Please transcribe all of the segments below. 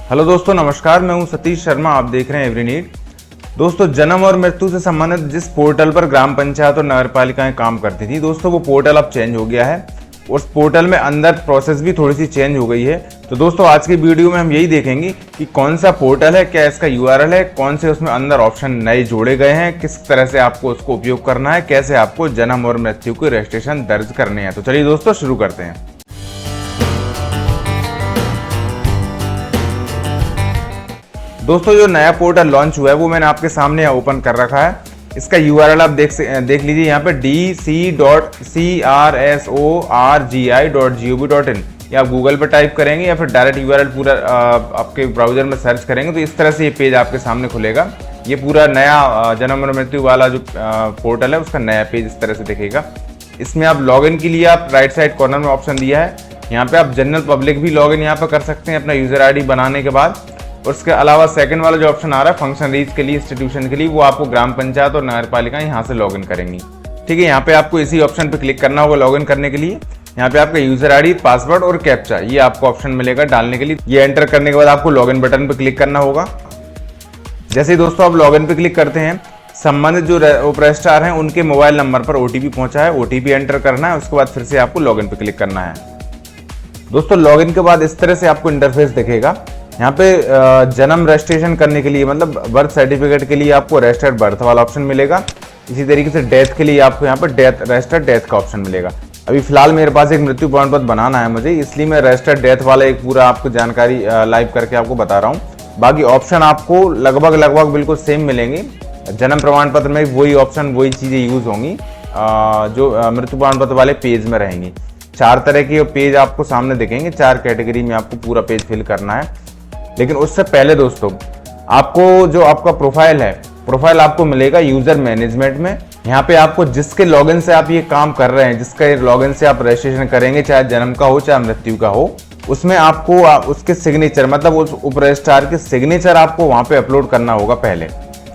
Hello दोस्तों, नमस्कार। मैं हूं सतीश शर्मा। आप देख रहे हैं एवरी नीड। दोस्तों, जन्म और मृत्यु से संबंधित जिस पोर्टल पर ग्राम पंचायत और नगर पालिकाएं काम करती थी, दोस्तों वो पोर्टल अब चेंज हो गया है। उस पोर्टल में अंदर प्रोसेस भी थोड़ी सी चेंज हो गई है। तो दोस्तों, आज की वीडियो में हम यही देखेंगे कि कौन सा पोर्टल है, क्या इसका यूआरएल है, कौन से उसमें अंदर ऑप्शन नए जोड़े गए हैं, किस तरह से आपको उसको उपयोग करना है, कैसे आपको जन्म और मृत्यु के रजिस्ट्रेशन दर्ज करने हैं। तो चलिए दोस्तों, शुरू करते हैं। दोस्तों, जो नया पोर्टल लॉन्च हुआ है वो मैंने आपके सामने ओपन कर रखा है। इसका यूआरएल आप देख लीजिए यहाँ पे dc.crsorgi.gov.in। ये आप गूगल पे टाइप करेंगे या फिर डायरेक्ट यूआरएल पूरा आपके ब्राउजर में सर्च करेंगे तो इस तरह से ये पेज आपके सामने खुलेगा। ये पूरा नया जन्म और मृत्यु वाला जो पोर्टल है उसका नया पेज इस तरह से दिखेगा। इसमें आप लॉगिन के लिए आप राइट साइड कॉर्नर में ऑप्शन दिया है। यहाँ पे आप जनरल पब्लिक भी लॉगिन यहाँ पे कर सकते हैं अपना यूजर आईडी बनाने के बाद। उसके अलावा सेकंड वाला जो ऑप्शन आ रहा है फंक्शन रीच के लिए, इंस्टीट्यूशन के लिए, वो आपको ग्राम पंचायत और नगर पालिका यहाँ से लॉगिन करेंगी। ठीक है, यहाँ पे आपको इसी ऑप्शन पे क्लिक करना होगा लॉगिन करने के लिए। यहाँ पे आपका यूजर आईडी, पासवर्ड और कैप्चा ये आपको ऑप्शन मिलेगा डालने के लिए। ये एंटर करने के बाद आपको लॉगिन बटन पे क्लिक करना होगा। जैसे ही दोस्तों आप लॉगिन पे क्लिक करते हैं, संबंधित जो रजिस्ट्रार हैं उनके मोबाइल नंबर पर ओटीपी पहुंचा है, ओटीपी एंटर करना है। उसके बाद फिर से आपको लॉगिन पे क्लिक करना है। दोस्तों, लॉगिन के बाद इस तरह से आपको इंटरफेस दिखेगा। यहाँ पे जन्म रजिस्ट्रेशन करने के लिए, मतलब बर्थ सर्टिफिकेट के लिए आपको रजिस्टर्ड बर्थ वाला ऑप्शन मिलेगा। इसी तरीके से डेथ के लिए आपको यहाँ पे रजिस्टर्ड डेथ का ऑप्शन मिलेगा। अभी फिलहाल मेरे पास एक मृत्यु प्रमाण पत्र बनाना है मुझे, इसलिए मैं रजिस्टर्ड डेथ वाला एक पूरा आपको जानकारी लाइव करके आपको बता रहा हूँ। बाकी ऑप्शन आपको लगभग बिल्कुल सेम मिलेंगे। जन्म प्रमाण पत्र में वही ऑप्शन, वही चीज़ें यूज होंगी जो मृत्यु प्रमाण पत्र वाले पेज में रहेंगी। 4 तरह के पेज आपको सामने दिखेंगे, 4 कैटेगरी में आपको पूरा पेज फिल करना है। लेकिन उससे पहले दोस्तों, आपको जो आपका प्रोफाइल है, प्रोफाइल आपको मिलेगा यूजर मैनेजमेंट में। यहाँ पे आपको जिसके लॉगिन से आप ये काम कर रहे हैं, जिसके लॉगिन से आप रजिस्ट्रेशन करेंगे, चाहे जन्म का हो चाहे मृत्यु का हो, उसमें आपको उसके सिग्नेचर, मतलब उस उप रजिस्ट्रार के सिग्नेचर आपको वहाँ पे अपलोड करना होगा पहले,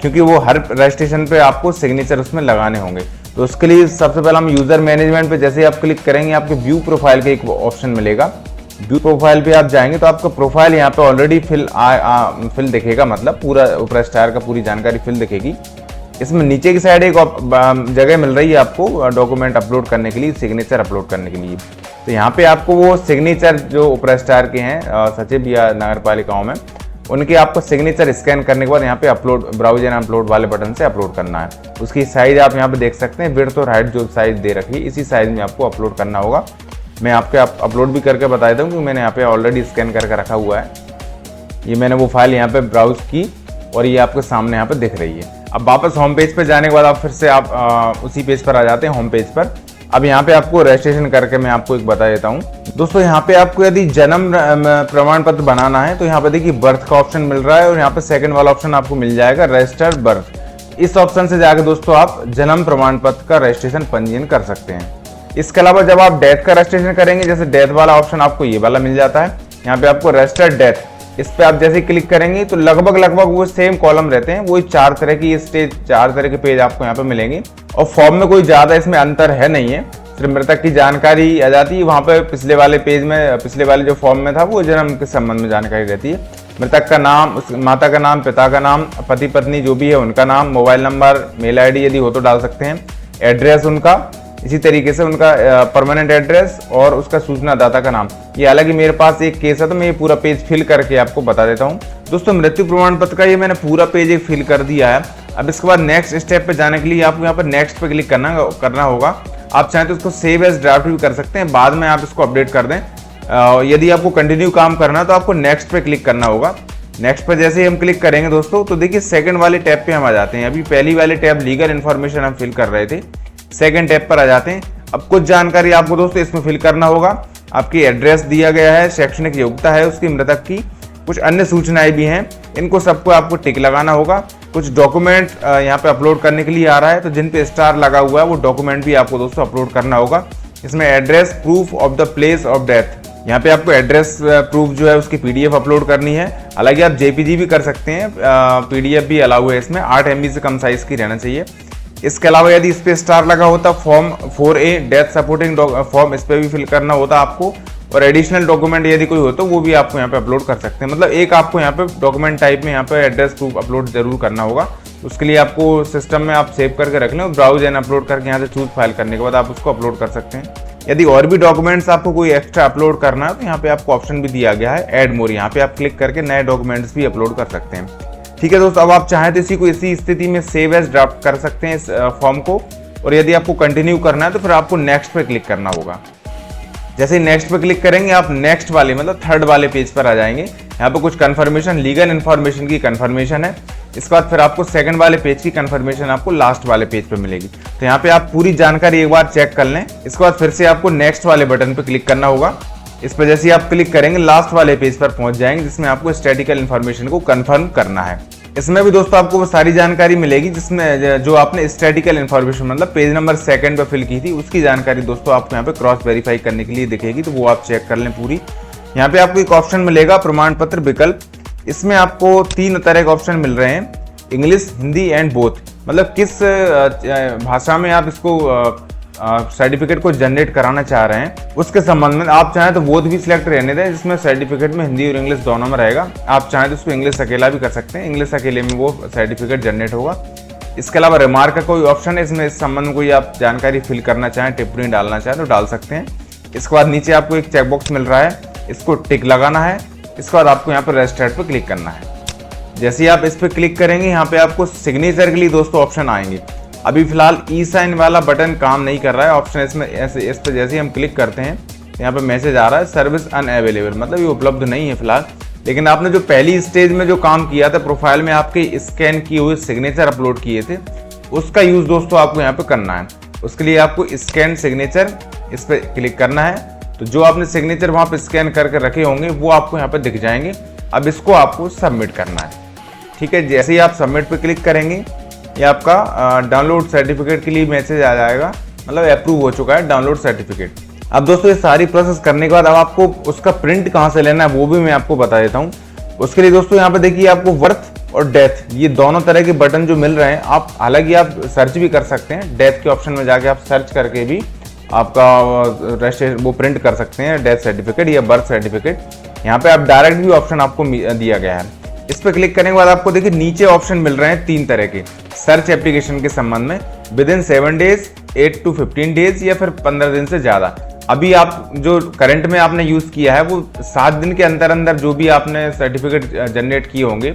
क्योंकि वो हर रजिस्ट्रेशन पे आपको सिग्नेचर उसमें लगाने होंगे। तो उसके लिए सबसे पहले हम यूजर मैनेजमेंट पे जैसे आप क्लिक करेंगे, आपके व्यू प्रोफाइल का एक ऑप्शन मिलेगा। व्यू प्रोफाइल पे आप जाएंगे तो आपका प्रोफाइल यहाँ पे ऑलरेडी फिल दिखेगा, मतलब पूरा रजिस्ट्रार का पूरी जानकारी फिल दिखेगी। इसमें नीचे की साइड एक जगह मिल रही है आपको डॉक्यूमेंट अपलोड करने के लिए, सिग्नेचर अपलोड करने के लिए। तो यहाँ पे आपको वो सिग्नेचर जो उप रजिस्ट्रार के हैं सचिव या नगर पालिकाओं में, उनके आपको सिग्नेचर स्कैन करने के बाद यहाँ पे अपलोड, ब्राउज एंड अपलोड वाले बटन से अपलोड करना है। उसकी साइज आप यहाँ पे देख सकते हैं, विड्थ और हाइट जो साइज दे रखी है इसी साइज में आपको अपलोड करना होगा। मैं आपके अपलोड भी करके बता देता हूँ कि मैंने यहाँ पे ऑलरेडी स्कैन करके रखा हुआ है। ये मैंने वो फाइल यहाँ पे ब्राउज की और ये आपके सामने यहाँ पे दिख रही है। अब वापस होम पेज पे जाने के बाद आप फिर से आप उसी पेज पर आ जाते हैं, होम पेज पर। अब यहाँ पे आपको रजिस्ट्रेशन करके मैं आपको एक बता देता हूँ। दोस्तों, यहाँ पे आपको यदि जन्म प्रमाण पत्र बनाना है तो यहाँ पे देखिए बर्थ का ऑप्शन मिल रहा है और यहाँ पे सेकंड वाला ऑप्शन आपको मिल जाएगा रजिस्टर्ड बर्थ। इस ऑप्शन से जाकर दोस्तों आप जन्म प्रमाण पत्र का रजिस्ट्रेशन पंजीयन कर सकते हैं। इसके अलावा जब आप डेथ का रजिस्ट्रेशन करेंगे, जैसे डेथ वाला ऑप्शन आपको ये वाला मिल जाता है। यहाँ पे आपको रजिस्टर्ड डेथ, इस पे आप जैसे क्लिक करेंगे तो लगभग वो सेम कॉलम रहते हैं। वही 4 तरह की स्टेज, 4 तरह के पेज आपको यहाँ पे मिलेंगे और फॉर्म में कोई ज्यादा इसमें अंतर है नहीं है, सिर्फ मृतक की जानकारी आ जाती है। वहाँ पे पिछले वाले पेज में, पिछले वाले जो फॉर्म में था वो जन्म के संबंध में जानकारी रहती है। मृतक का नाम, माता का नाम, पिता का नाम, पति पत्नी जो भी है उनका नाम, मोबाइल नंबर, मेल आईडी यदि हो तो डाल सकते हैं, एड्रेस उनका, इसी तरीके से उनका परमानेंट एड्रेस और उसका सूचना दाता का नाम। ये हालांकि मेरे पास एक केस है तो मैं ये पूरा पेज फिल करके आपको बता देता हूँ। दोस्तों, मृत्यु प्रमाण पत्र का ये मैंने पूरा पेज एक फिल कर दिया है। अब इसके बाद नेक्स्ट स्टेप पे जाने के लिए आपको यहाँ पर नेक्स्ट पे क्लिक करना होगा। आप चाहें तो इसको सेव एज ड्राफ्ट भी कर सकते हैं, बाद में आप इसको अपडेट कर दें। यदि आपको कंटिन्यू काम करना है तो आपको नेक्स्ट पे क्लिक करना होगा। नेक्स्ट पे जैसे ही हम क्लिक करेंगे दोस्तों तो देखिए सेकंड वाले टैब पे हम आ जाते हैं। अभी पहली वाले टैब लीगल इन्फॉर्मेशन हम फिल कर रहे थे, सेकंड टैब पर आ जाते हैं। अब कुछ जानकारी आपको दोस्तों इसमें फिल करना होगा। आपकी एड्रेस दिया गया है, शैक्षणिक योग्यता है उसकी मृतक की, कुछ अन्य सूचनाएं भी हैं, इनको सबको आपको टिक लगाना होगा। कुछ डॉक्यूमेंट यहाँ पे अपलोड करने के लिए आ रहा है तो जिन पे स्टार लगा हुआ है वो डॉक्यूमेंट भी आपको दोस्तों अपलोड करना होगा। इसमें address proof of the place of death, यहाँ पे आपको एड्रेस प्रूफ जो है उसकी पीडीएफ अपलोड करनी है। हालांकि आप जेपीजी भी कर सकते हैं, पीडीएफ भी अलाउ है इसमें, 8 MB से कम साइज की रहना चाहिए। इसके अलावा यदि इस पे स्टार लगा होता form 4A death supporting form, इस पे भी फिल करना होता आपको। और एडिशनल डॉक्यूमेंट यदि कोई हो तो वो भी आपको यहाँ पे अपलोड कर सकते हैं। मतलब एक आपको यहाँ पे डॉक्यूमेंट टाइप में यहाँ पे एड्रेस प्रूफ अपलोड जरूर करना होगा। उसके लिए आपको सिस्टम में आप सेव करके रख लें और ब्राउज एंड अपलोड करके यहाँ से चूज फाइल करने के बाद आप उसको अपलोड कर सकते हैं। यदि और भी डॉक्यूमेंट्स आपको कोई एक्स्ट्रा अपलोड करना है तो यहाँ पे आपको ऑप्शन भी दिया गया है ऐड मोर, यहाँ पे आप क्लिक करके नए डॉक्यूमेंट्स भी अपलोड कर सकते हैं। ठीक है दोस्तों, अब आप चाहें तो इसी स्थिति में सेव एज ड्राफ्ट कर सकते हैं इस फॉर्म को, और यदि आपको कंटिन्यू करना है तो फिर आपको नेक्स्ट पे क्लिक करना होगा। जैसे ही नेक्स्ट पे क्लिक करेंगे आप नेक्स्ट वाले मतलब थर्ड वाले पेज पर आ जाएंगे। यहाँ पे कुछ कंफर्मेशन, लीगल इन्फॉर्मेशन की कंफर्मेशन है। इसके बाद फिर आपको सेकंड वाले पेज की कंफर्मेशन आपको लास्ट वाले पेज पे मिलेगी। तो यहाँ पे आप पूरी जानकारी एक बार चेक कर लें। इसके बाद फिर से आपको नेक्स्ट वाले बटन पे क्लिक करना होगा। इस पर जैसे ही आप क्लिक करेंगे लास्ट वाले पेज पर पहुंच जाएंगे जिसमें आपको स्टैटिकल इन्फॉर्मेशन को कंफर्म करना है। इसमें भी दोस्तों आपको वो सारी जानकारी मिलेगी जिसमें जो आपने स्टैटिकल इन्फॉर्मेशन मतलब पेज नंबर सेकंड पे फिल की थी उसकी जानकारी दोस्तों आपको यहाँ पे क्रॉस वेरीफाई करने के लिए दिखेगी, तो वो आप चेक कर लें पूरी। यहाँ पे आपको एक ऑप्शन मिलेगा प्रमाण पत्र विकल्प। इसमें आपको 3 तरह के ऑप्शन मिल रहे हैं, इंग्लिश, हिंदी एंड बोथ। मतलब किस भाषा में आप इसको सर्टिफिकेट को जनरेट कराना चाह रहे हैं उसके संबंध में। आप चाहें तो बोथ भी सिलेक्ट रहने दें जिसमें सर्टिफिकेट में हिंदी और इंग्लिश दोनों में रहेगा। आप चाहें तो उसको इंग्लिश अकेला भी कर सकते हैं, इंग्लिश अकेले में वो सर्टिफिकेट जनरेट होगा। इसके अलावा रिमार्क का कोई ऑप्शन है, इसमें इस संबंध में कोई आप जानकारी फिल करना चाहें, टिप्पणी डालना चाहें तो डाल सकते हैं। इसके बाद नीचे आपको एक चेकबॉक्स मिल रहा है, इसको टिक लगाना है। इसके बाद आपको यहाँ पर रजिस्टर्ड पर क्लिक करना है। जैसे ही आप इस पर क्लिक करेंगे यहाँ पे आपको सिग्नेचर के लिए दोस्तों ऑप्शन आएंगे। अभी फिलहाल ई साइन वाला बटन काम नहीं कर रहा है ऑप्शन, इसमें ऐसे इस पर जैसे ही हम क्लिक करते हैं यहाँ पे मैसेज आ रहा है सर्विस अनअवेलेबल, मतलब ये उपलब्ध नहीं है फिलहाल। लेकिन आपने जो पहली स्टेज में जो काम किया था, प्रोफाइल में आपके स्कैन किए हुए सिग्नेचर अपलोड किए थे, उसका यूज दोस्तों आपको यहाँ पे करना है। उसके लिए आपको स्कैन सिग्नेचर इस पर क्लिक करना है। तो जो आपने सिग्नेचर वहाँ पे स्कैन करके रखे होंगे वो आपको यहाँ पे दिख जाएंगे। अब इसको आपको सबमिट करना है। ठीक है, जैसे ही आप सबमिट पे क्लिक करेंगे ये आपका डाउनलोड सर्टिफिकेट के लिए मैसेज आ जाएगा, मतलब अप्रूव हो चुका है डाउनलोड सर्टिफिकेट। अब दोस्तों ये सारी प्रोसेस करने के बाद अब आपको उसका प्रिंट कहाँ से लेना है वो भी मैं आपको बता देता हूँ। उसके लिए दोस्तों यहाँ पे देखिए आपको बर्थ और डेथ ये दोनों तरह के बटन जो मिल रहे हैं, आप हालांकि आप सर्च भी कर सकते हैं, डेथ के ऑप्शन में जाके आप सर्च करके भी आपका रजिस्ट्रेशन वो प्रिंट कर सकते हैं, डेथ सर्टिफिकेट या बर्थ सर्टिफिकेट। यहाँ पे आप डायरेक्ट भी ऑप्शन आपको दिया गया है। इस पर क्लिक करने के बाद आपको देखिए नीचे ऑप्शन मिल रहे हैं 3 तरह के सर्च एप्लीकेशन के संबंध में, with in 7 days, 8 to 15 days या फिर 15 दिन से ज्यादा। अभी आप जो करंट में आपने यूज किया है वो 7 दिन के अंदर अंदर जो भी आपने सर्टिफिकेट जनरेट किए होंगे,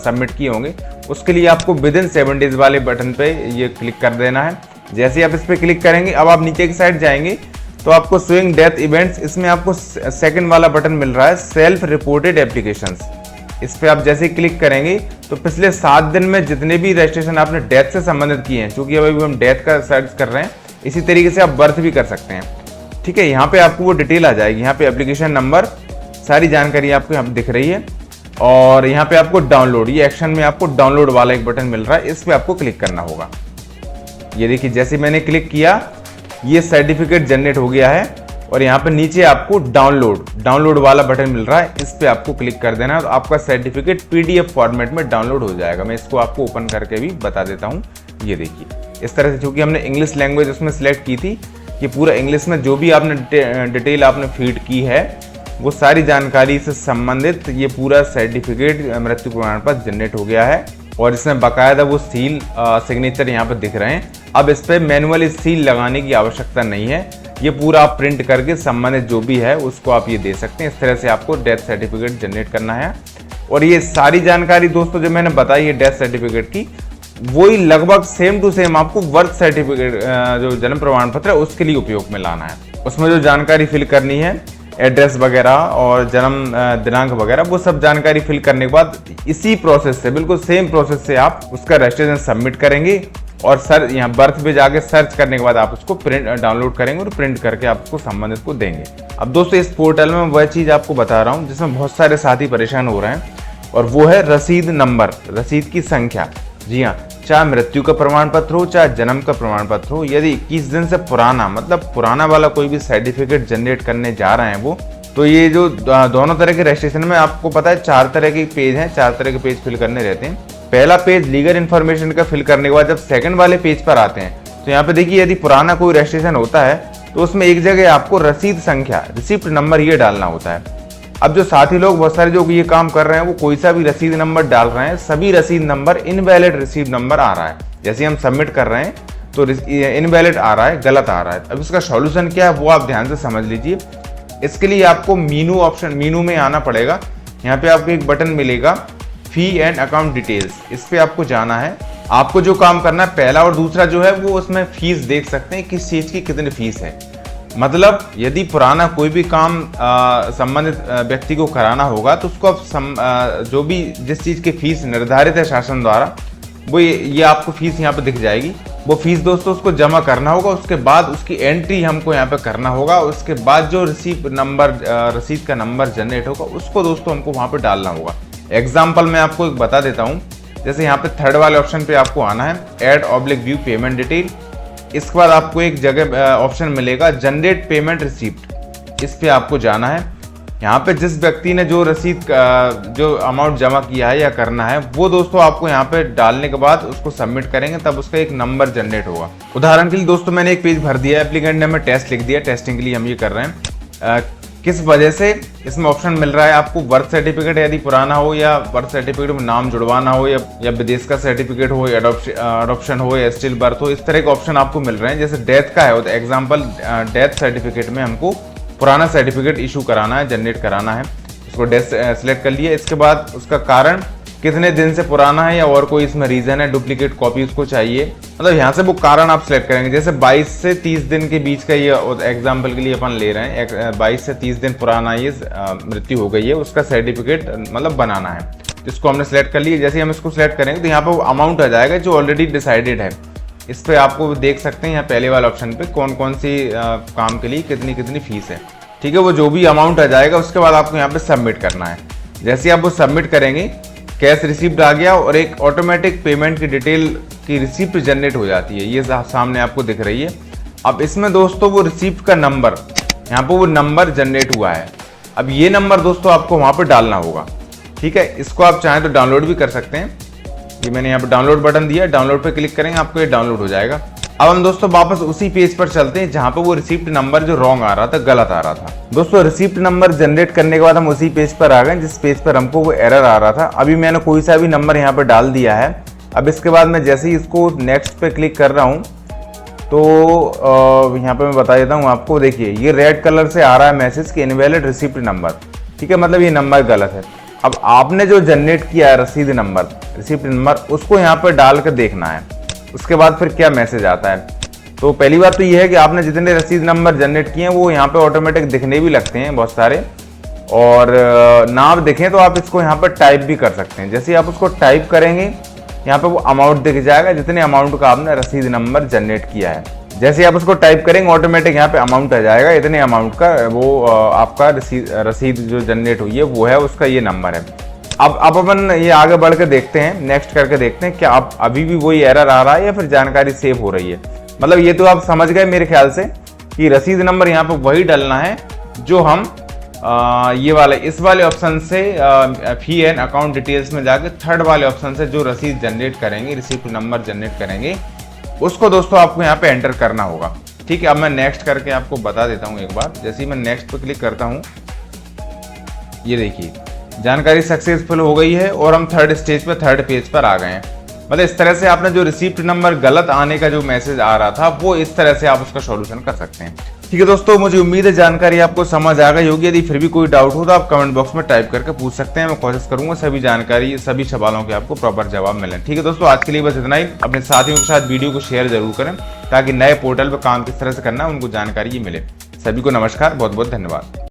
सबमिट किए होंगे, उसके लिए आपको विद इन 7 डेज वाले बटन पे ये क्लिक कर देना है। जैसे ही आप इस पर क्लिक करेंगे अब आप नीचे की साइड जाएंगे तो आपको शोइंग डेथ इवेंट्स, इसमें आपको सेकंड वाला बटन मिल रहा है सेल्फ रिपोर्टेड एप्लीकेशंस। इस पे आप जैसे क्लिक करेंगे तो पिछले 7 दिन में जितने भी रजिस्ट्रेशन आपने डेथ से संबंधित किए हैं, क्योंकि अभी हम डेथ का सर्च कर रहे हैं, इसी तरीके से आप बर्थ भी कर सकते हैं। ठीक है, यहाँ पे आपको वो डिटेल आ जाएगी, यहाँ पे एप्लीकेशन नंबर सारी जानकारी आपको यहाँ पे दिख रही है। और यहाँ पे आपको डाउनलोड, ये एक्शन में आपको डाउनलोड वाला एक बटन मिल रहा है, इस पे आपको क्लिक करना होगा। ये देखिए जैसे मैंने क्लिक किया ये सर्टिफिकेट जनरेट हो गया है और यहाँ पे नीचे आपको डाउनलोड वाला बटन मिल रहा है, इस पे आपको क्लिक कर देना है और आपका सर्टिफिकेट पीडीएफ फॉर्मेट में डाउनलोड हो जाएगा। मैं इसको आपको ओपन करके भी बता देता हूँ। ये देखिए इस तरह से, चूंकि हमने इंग्लिश लैंग्वेज उसमें सिलेक्ट की थी, ये पूरा इंग्लिश में जो भी आपने डिटेल आपने फीड की है वो सारी जानकारी से संबंधित ये पूरा सर्टिफिकेट मृत्यु प्रमाण पत्र जनरेट हो गया है और इसमें बाकायदा वो सील सिग्नेचर यहाँ पे दिख रहे हैं। अब इस पर मैनुअली सील लगाने की आवश्यकता नहीं है, ये पूरा आप प्रिंट करके संबंधित जो भी है उसको आप ये दे सकते हैं। इस तरह से आपको डेथ सर्टिफिकेट जनरेट करना है। और ये सारी जानकारी दोस्तों जो मैंने बताई है डेथ सर्टिफिकेट की, वही लगभग सेम टू सेम आपको बर्थ सर्टिफिकेट जो जन्म प्रमाण पत्र है उसके लिए उपयोग में लाना है। उसमें जो जानकारी फिल करनी है, एड्रेस वगैरह और जन्म दिनांक वगैरह, वो सब जानकारी फिल करने के बाद इसी प्रोसेस से, बिल्कुल सेम प्रोसेस से आप उसका रजिस्ट्रेशन सबमिट करेंगे और सर यहाँ बर्थ पे जाके सर्च करने के बाद आप उसको प्रिंट डाउनलोड करेंगे और प्रिंट करके आप उसको संबंधित को देंगे। अब दोस्तों इस पोर्टल में वह चीज़ आपको बता रहा हूँ जिसमें बहुत सारे साथी परेशान हो रहे हैं, और वो है रसीद नंबर, रसीद की संख्या। जी हाँ, चाहे मृत्यु का प्रमाण पत्र हो चाहे जन्म का प्रमाण पत्र हो, यदि 21 दिन से पुराना, मतलब पुराना वाला कोई भी सर्टिफिकेट जनरेट करने जा रहे हैं वो, तो ये जो दोनों तरह के रजिस्ट्रेशन में आपको पता है 4 तरह के पेज हैं, 4 तरह के पेज फिल करने रहते हैं। पहला पेज लीगल इन्फॉर्मेशन का फिल करने के बाद जब सेकंड वाले पेज पर आते हैं तो यहाँ पे देखिए यदि पुराना कोई रजिस्ट्रेशन होता है तो उसमें एक जगह आपको रसीद संख्या, रिसिप्ट नंबर ये डालना होता है। अब जो साथी लोग बहुत सारे जो ये काम कर रहे हैं वो कोई सा भी रसीद नंबर डाल रहे हैं, सभी रसीद नंबर इनवैलिड रसीद नंबर आ रहा है। जैसे हम सबमिट कर रहे हैं तो इनवैलिड आ रहा है, गलत आ रहा है। अब इसका सॉल्यूशन क्या है वो आप ध्यान से समझ लीजिए। इसके लिए आपको मीनू में आना पड़ेगा। यहाँ पे आपको एक बटन मिलेगा फी एंड अकाउंट डिटेल्स, इस पे आपको जाना है। आपको जो काम करना है पहला और दूसरा जो है वो उसमें फीस देख सकते हैं किस चीज की कितनी फीस है। मतलब यदि पुराना कोई भी काम संबंधित व्यक्ति को कराना होगा तो उसको आप जो भी जिस चीज की फीस निर्धारित है शासन द्वारा वो ये आपको फीस यहाँ पे दिख जाएगी। वो फीस दोस्तों उसको जमा करना होगा, उसके बाद उसकी एंट्री हमको यहाँ पे करना होगा। उसके बाद जो रसीद का नंबर जनरेट होगा उसको दोस्तों हमको वहाँ पे डालना होगा। एग्जाम्पल मैं आपको एक बता देता हूँ। जैसे यहाँ पे थर्ड वाले ऑप्शन पे आपको आना है, ऐड/व्यू पेमेंट डिटेल। इसके बाद आपको एक जगह ऑप्शन मिलेगा जनरेट पेमेंट रिसीप्ट, इस पे आपको जाना है। यहाँ पे जिस व्यक्ति ने जो रसीद जो अमाउंट जमा किया है या करना है वो दोस्तों आपको यहाँ पे डालने के बाद उसको सबमिट करेंगे तब उसका एक नंबर जनरेट होगा। उदाहरण के लिए दोस्तों मैंने एक पेज भर दिया है, एप्लीकेंट ने हमें टेस्ट लिख दिया, टेस्टिंग के लिए हम ये कर रहे हैं। किस वजह से इसमें ऑप्शन मिल रहा है आपको बर्थ सर्टिफिकेट यदि पुराना हो या बर्थ सर्टिफिकेट में नाम जुड़वाना हो या विदेश का सर्टिफिकेट हो या अडॉप्शन हो या स्टिल बर्थ हो, इस तरह के ऑप्शन आपको मिल रहे हैं। जैसे डेथ का है तो एग्जाम्पल डेथ सर्टिफिकेट में हमको पुराना सर्टिफिकेट इशू कराना है, जनरेट कराना है। उसको डेथ सेलेक्ट कर लिया। इसके बाद उसका कारण कितने दिन से पुराना है या और कोई इसमें रीजन है, डुप्लीकेट कॉपी उसको चाहिए, मतलब यहाँ से वो कारण आप सिलेक्ट करेंगे। जैसे 22 से 30 दिन के बीच का ये एग्जाम्पल के लिए अपन ले रहे हैं, 22 से 30 दिन पुराना ये मृत्यु हो गई है, उसका सर्टिफिकेट मतलब बनाना है। इसको हमने सेलेक्ट कर लिया। जैसे हम इसको सिलेक्ट करेंगे तो यहाँ पे अमाउंट आ जाएगा जो ऑलरेडी डिसाइडेड है। इस पर आपको देख सकते हैं यहाँ पहले वाले ऑप्शन पे कौन कौन सी काम के लिए कितनी कितनी फीस है। ठीक है, वो जो भी अमाउंट आ जाएगा उसके बाद आपको यहाँ पे सबमिट करना है। जैसे आप वो सबमिट करेंगे कैश रिसिप्ट आ गया और एक ऑटोमेटिक पेमेंट की डिटेल की रिसिप्ट जनरेट हो जाती है, ये सामने आपको दिख रही है। अब इसमें दोस्तों वो रिसिप्ट का नंबर, यहाँ पे वो नंबर जनरेट हुआ है। अब ये नंबर दोस्तों आपको वहाँ पे डालना होगा। ठीक है, इसको आप चाहें तो डाउनलोड भी कर सकते हैं। ये मैंने यहाँ पे डाउनलोड बटन दिया, डाउनलोड पे क्लिक करेंगे आपको ये डाउनलोड हो जाएगा। अब हम दोस्तों वापस उसी पेज पर चलते हैं जहाँ पे वो रिसिप्ट नंबर जो रॉन्ग आ रहा था, गलत आ रहा था। दोस्तों रिसिप्ट नंबर जनरेट करने के बाद हम उसी पेज पर आ गए जिस पेज पर हमको वो एरर आ रहा था। अभी मैंने कोई सा भी नंबर यहाँ पे डाल दिया है। अब इसके बाद मैं जैसे ही इसको नेक्स्ट पे क्लिक कर रहा हूँ तो यहाँ पे मैं बता देता हूँ आपको। देखिए ये रेड कलर से आ रहा है मैसेज कि इनवैलिड रिसिप्ट नंबर। ठीक है, मतलब ये नंबर गलत है। अब आपने जो जनरेट किया है रसीद नंबर, रिसिप्ट नंबर, उसको यहाँ पर डाल कर देखना है। उसके बाद फिर क्या मैसेज आता है। तो पहली बात तो ये है कि आपने जितने रसीद नंबर जनरेट किए हैं वो यहाँ पे ऑटोमेटिक दिखने भी लगते हैं बहुत सारे, और ना आप देखें तो आप इसको यहाँ पर टाइप भी कर सकते हैं। जैसे आप उसको टाइप करेंगे यहाँ पे वो अमाउंट दिख जाएगा जितने अमाउंट का आपने रसीद नंबर जनरेट किया है। जैसे आप उसको टाइप करेंगे ऑटोमेटिक यहाँ पे अमाउंट आ जाएगा, इतने अमाउंट का वो आपका रसीद जो जनरेट हुई है वो है, उसका ये नंबर है। अब अपन ये आगे बढ़ के देखते हैं, नेक्स्ट करके देखते हैं क्या अब अभी भी वही एरर आ रहा है या फिर जानकारी सेव हो रही है। मतलब ये तो आप समझ गए मेरे ख्याल से कि रसीद नंबर यहाँ पे वही डालना है जो हम ये वाले इस वाले ऑप्शन से फी एंड अकाउंट डिटेल्स में जाके थर्ड वाले ऑप्शन से जो रसीद जनरेट करेंगे, रिसीप्ट नंबर जनरेट करेंगे, उसको दोस्तों आपको यहाँ पे एंटर करना होगा। ठीक है, अब मैं नेक्स्ट करके आपको बता देता हूँ एक बार। जैसे ही मैं नेक्स्ट पे क्लिक करता हूँ, ये देखिए जानकारी सक्सेसफुल हो गई है और हम थर्ड स्टेज पे थर्ड पेज पर आ गए हैं। मतलब इस तरह से आपने जो रिसीप्ट नंबर गलत आने का जो मैसेज आ रहा था वो इस तरह से आप उसका सॉल्यूशन कर सकते हैं। ठीक है दोस्तों, मुझे उम्मीद है जानकारी आपको समझ आ गई होगी। यदि फिर भी कोई डाउट हो तो आप कमेंट बॉक्स में टाइप करके पूछ सकते हैं। मैं कोशिश करूंगा सभी जानकारी, सभी सवालों के आपको प्रॉपर जवाब मिले। ठीक है दोस्तों, आज के लिए बस इतना ही। अपने साथियों के साथ वीडियो को शेयर जरूर करें ताकि नए पोर्टल पर काम किस तरह से करना है उनको जानकारी मिले। सभी को नमस्कार, बहुत बहुत धन्यवाद।